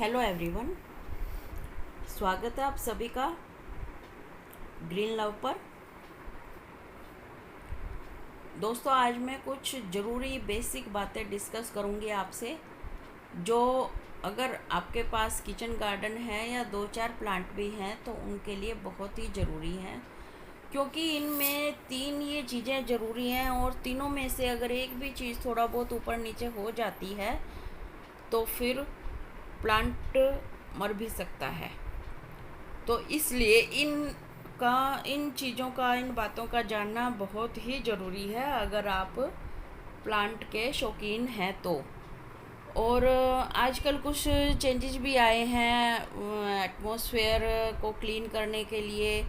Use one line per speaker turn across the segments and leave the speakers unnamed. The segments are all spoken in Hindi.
हेलो एवरीवन, स्वागत है आप सभी का ग्रीन लव पर। दोस्तों, आज मैं कुछ ज़रूरी बेसिक बातें डिस्कस करूंगी आपसे, जो अगर आपके पास किचन गार्डन है या दो चार प्लांट भी हैं तो उनके लिए बहुत ही ज़रूरी हैं, क्योंकि इनमें तीन ये चीज़ें ज़रूरी हैं और तीनों में से अगर एक भी चीज़ थोड़ा बहुत ऊपर नीचे हो जाती है तो फिर प्लांट मर भी सकता है। तो इसलिए इन चीज़ों का, इन बातों का जानना बहुत ही ज़रूरी है अगर आप प्लांट के शौकीन हैं तो। और आजकल कुछ चेंजेस भी आए हैं एटमॉस्फेयर को क्लीन करने के लिए।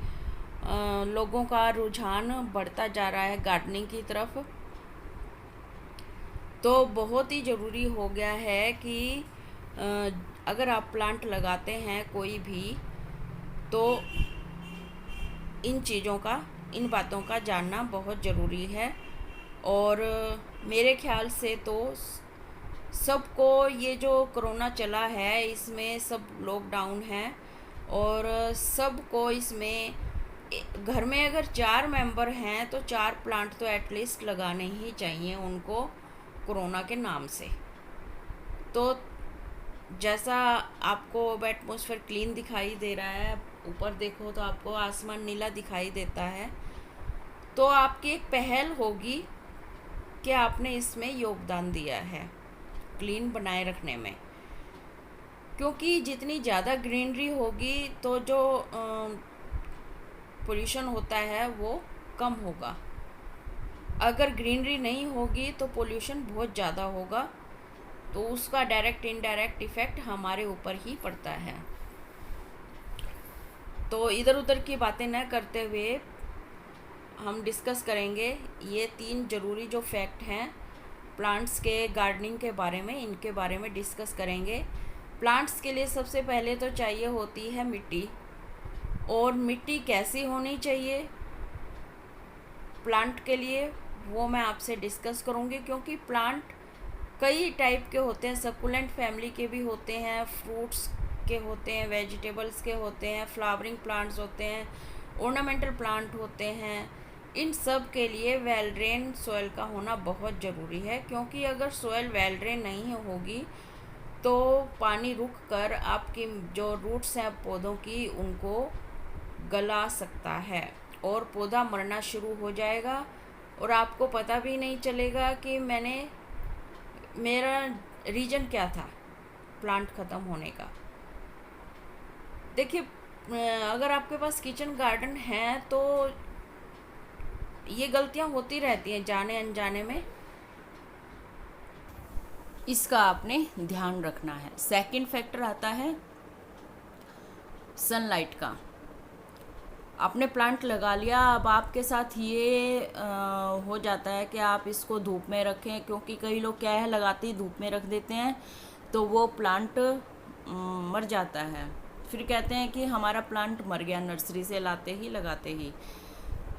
लोगों का रुझान बढ़ता जा रहा है गार्डनिंग की तरफ, तो बहुत ही ज़रूरी हो गया है कि अगर आप प्लांट लगाते हैं कोई भी, तो इन बातों का जानना बहुत ज़रूरी है। और मेरे ख्याल से तो सबको ये जो कोरोना चला है इसमें सब लॉकडाउन है और सबको इसमें घर में अगर 4 मेंबर हैं तो 4 प्लांट तो एटलीस्ट लगाने ही चाहिए उनको, कोरोना के नाम से। तो जैसा आपको अब एटमॉस्फेयर क्लीन दिखाई दे रहा है, ऊपर देखो तो आपको आसमान नीला दिखाई देता है, तो आपकी एक पहल होगी कि आपने इसमें योगदान दिया है क्लीन बनाए रखने में। क्योंकि जितनी ज़्यादा ग्रीनरी होगी तो जो पोल्यूशन होता है वो कम होगा। अगर ग्रीनरी नहीं होगी तो पोल्यूशन बहुत ज़्यादा होगा, तो उसका डायरेक्ट इनडायरेक्ट इफ़ेक्ट हमारे ऊपर ही पड़ता है। तो इधर उधर की बातें न करते हुए हम डिस्कस करेंगे ये 3 ज़रूरी जो फैक्ट हैं प्लांट्स के गार्डनिंग के बारे में, इनके बारे में डिस्कस करेंगे। प्लांट्स के लिए सबसे पहले तो चाहिए होती है मिट्टी, और मिट्टी कैसी होनी चाहिए प्लांट के लिए वो मैं आपसे डिस्कस करूँगी। क्योंकि प्लांट कई टाइप के होते हैं, सकुलेंट फैमिली के भी होते हैं, फ्रूट्स के होते हैं, वेजिटेबल्स के होते हैं, फ्लावरिंग प्लांट्स होते हैं, ऑर्नामेंटल प्लांट होते हैं। इन सब के लिए वेल ड्रेन सॉइल का होना बहुत ज़रूरी है, क्योंकि अगर सॉइल वेल ड्रेन नहीं होगी तो पानी रुक कर आपकी जो रूट्स हैं पौधों की उनको गला सकता है और पौधा मरना शुरू हो जाएगा और आपको पता भी नहीं चलेगा कि मेरा रीज़न क्या था प्लांट ख़त्म होने का। देखिए, अगर आपके पास किचन गार्डन है तो ये गलतियां होती रहती हैं जाने अनजाने में, इसका आपने ध्यान रखना है। सेकंड फैक्टर आता है सनलाइट का। आपने प्लांट लगा लिया, अब आपके साथ ये हो जाता है कि आप इसको धूप में रखें, क्योंकि कई लोग क्या है लगाते ही धूप में रख देते हैं तो वो प्लांट मर जाता है। फिर कहते हैं कि हमारा प्लांट मर गया नर्सरी से लाते ही लगाते ही।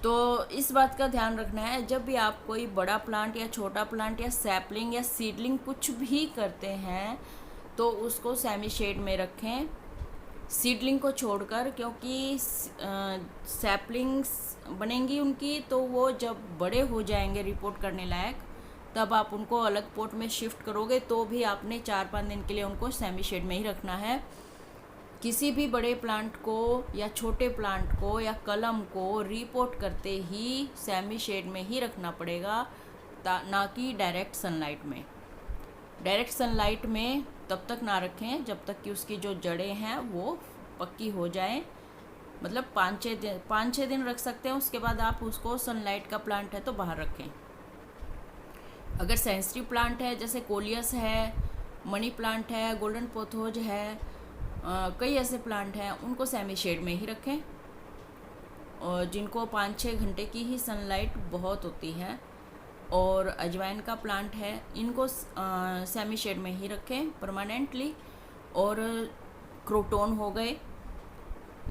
तो इस बात का ध्यान रखना है, जब भी आप कोई बड़ा प्लांट या छोटा प्लांट या सैपलिंग या सीडलिंग कुछ भी करते हैं तो उसको सेमी शेड में रखें सीडलिंग को छोड़कर, क्योंकि सैपलिंग्स बनेंगी उनकी तो वो जब बड़े हो जाएंगे रिपोर्ट करने लायक, तब आप उनको अलग पॉट में शिफ्ट करोगे तो भी आपने 4-5 दिन के लिए उनको सेमी शेड में ही रखना है। किसी भी बड़े प्लांट को या छोटे प्लांट को या कलम को रिपोर्ट करते ही सेमी शेड में ही रखना पड़ेगा, ना कि डायरेक्ट सनलाइट में। डायरेक्ट सनलाइट में तब तक ना रखें जब तक कि उसकी जो जड़ें हैं वो पक्की हो जाएं। मतलब 5-6 दिन रख सकते हैं, उसके बाद आप उसको सनलाइट का प्लांट है तो बाहर रखें। अगर सेंसिटिव प्लांट है जैसे कोलियस है, मनी प्लांट है, गोल्डन पोथोज है, कई ऐसे प्लांट हैं उनको सेमी शेड में ही रखें, और जिनको 5-6 घंटे की ही सनलाइट बहुत होती है। और अजवाइन का प्लांट है, इनको सेमी शेड में ही रखें परमानेंटली। और क्रोटोन हो गए,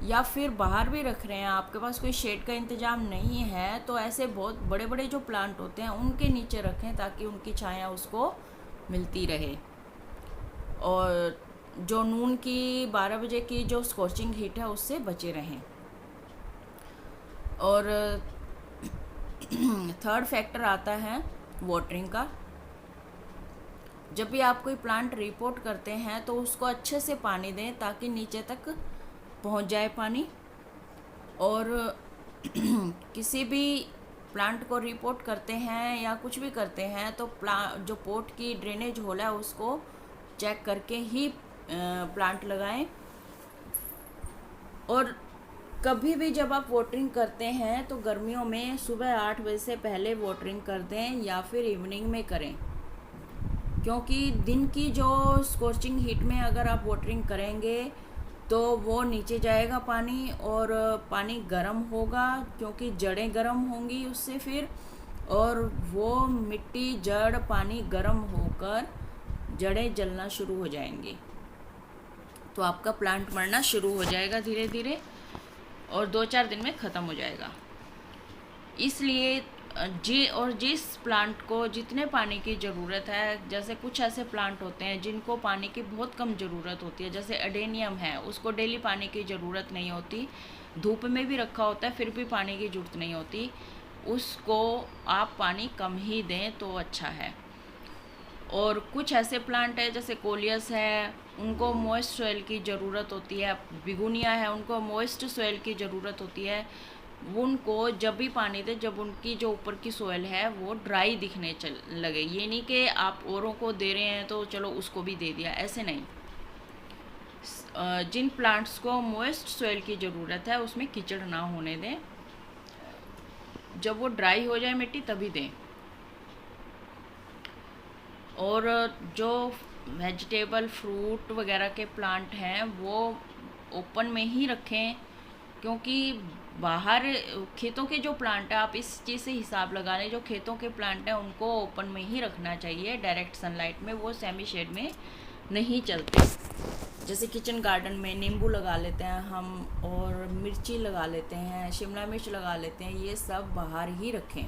या फिर बाहर भी रख रहे हैं, आपके पास कोई शेड का इंतज़ाम नहीं है तो ऐसे बहुत बड़े बड़े जो प्लांट होते हैं उनके नीचे रखें ताकि उनकी छाया उसको मिलती रहे। और जो नून की 12 बजे की जो स्corching हीट है उससे बचे रहें। और थर्ड फैक्टर आता है वाटरिंग का। जब भी आप कोई प्लांट रिपोर्ट करते हैं तो उसको अच्छे से पानी दें ताकि नीचे तक पहुंच जाए पानी। और किसी भी प्लांट को रिपोर्ट करते हैं या कुछ भी करते हैं तो जो पोट की ड्रेनेज होल है उसको चेक करके ही प्लांट लगाएं। और कभी भी जब आप वाटरिंग करते हैं तो गर्मियों में सुबह 8 बजे से पहले वाटरिंग कर दें या फिर इवनिंग में करें, क्योंकि दिन की जो स्corching हीट में अगर आप वाटरिंग करेंगे तो वो नीचे जाएगा पानी और पानी गर्म होगा, क्योंकि जड़ें गर्म होंगी उससे फिर, और वो मिट्टी जड़ पानी गर्म होकर जड़ें जलना शुरू हो जाएंगी, तो आपका प्लांट मरना शुरू हो जाएगा धीरे धीरे और 2-4 दिन में ख़त्म हो जाएगा। इसलिए जिस प्लांट को जितने पानी की ज़रूरत है, जैसे कुछ ऐसे प्लांट होते हैं जिनको पानी की बहुत कम ज़रूरत होती है, जैसे एडेनियम है, उसको डेली पानी की ज़रूरत नहीं होती, धूप में भी रखा होता है फिर भी पानी की ज़रूरत नहीं होती, उसको आप पानी कम ही दें तो अच्छा है। और कुछ ऐसे प्लांट है जैसे कोलियस है, उनको मॉइस्ट सॉइल की ज़रूरत होती है, बिगुनिया है, उनको मॉइस्ट सॉइल की ज़रूरत होती है। उनको जब भी पानी दे जब उनकी जो ऊपर की सोयल है वो ड्राई दिखने लगे। ये नहीं कि आप औरों को दे रहे हैं तो चलो उसको भी दे दिया, ऐसे नहीं। जिन प्लांट्स को मॉइस्ट सोयल की ज़रूरत है उसमें कीचड़ ना होने दें, जब वो ड्राई हो जाए मिट्टी तभी दें। और जो वेजिटेबल फ्रूट वगैरह के प्लांट हैं वो ओपन में ही रखें, क्योंकि बाहर खेतों के जो प्लांट है आप इस चीज़ से हिसाब लगा लें, जो खेतों के प्लांट हैं उनको ओपन में ही रखना चाहिए, डायरेक्ट सनलाइट में, वो सेमी शेड में नहीं चलते। जैसे किचन गार्डन में नींबू लगा लेते हैं हम, और मिर्ची लगा लेते हैं, शिमला मिर्च लगा लेते हैं, ये सब बाहर ही रखें।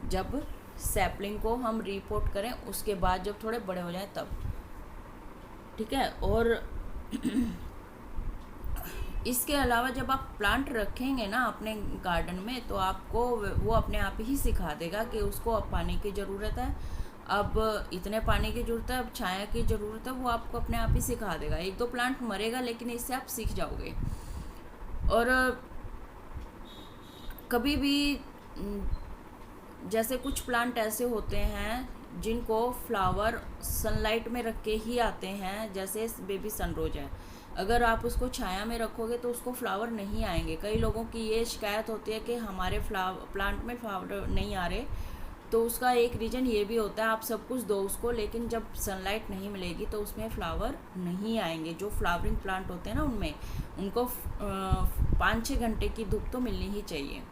जब सैपलिंग को हम रिपोर्ट करें उसके बाद जब थोड़े बड़े हो जाएं तब, ठीक है। और इसके अलावा जब आप प्लांट रखेंगे ना अपने गार्डन में तो आपको वो अपने आप ही सिखा देगा कि उसको अब पानी की ज़रूरत है, अब इतने पानी की ज़रूरत है, अब छाया की ज़रूरत है, वो आपको अपने आप ही सिखा देगा। 1-2 प्लांट मरेगा लेकिन इससे आप सीख जाओगे। और कभी भी जैसे कुछ प्लांट ऐसे होते हैं जिनको फ्लावर सनलाइट में रख के ही आते हैं, जैसे बेबी सनरोज है, अगर आप उसको छाया में रखोगे तो उसको फ्लावर नहीं आएंगे। कई लोगों की ये शिकायत होती है कि हमारे प्लांट में फ्लावर नहीं आ रहे, तो उसका एक रीज़न ये भी होता है आप सब कुछ दो उसको, लेकिन जब सनलाइट नहीं मिलेगी तो उसमें फ्लावर नहीं आएंगे। जो फ्लावरिंग प्लांट होते हैं ना उनमें उनको 5-6 घंटे की धूप तो मिलनी ही चाहिए।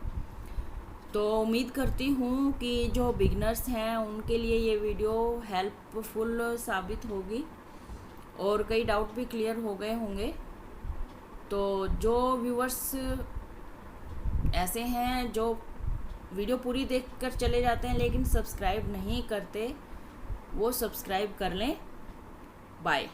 तो उम्मीद करती हूँ कि जो बिगनर्स हैं उनके लिए ये वीडियो हेल्पफुल साबित होगी और कई डाउट भी क्लियर हो गए होंगे। तो जो व्यूअर्स ऐसे हैं जो वीडियो पूरी देखकर चले जाते हैं लेकिन सब्सक्राइब नहीं करते, वो सब्सक्राइब कर लें। बाय।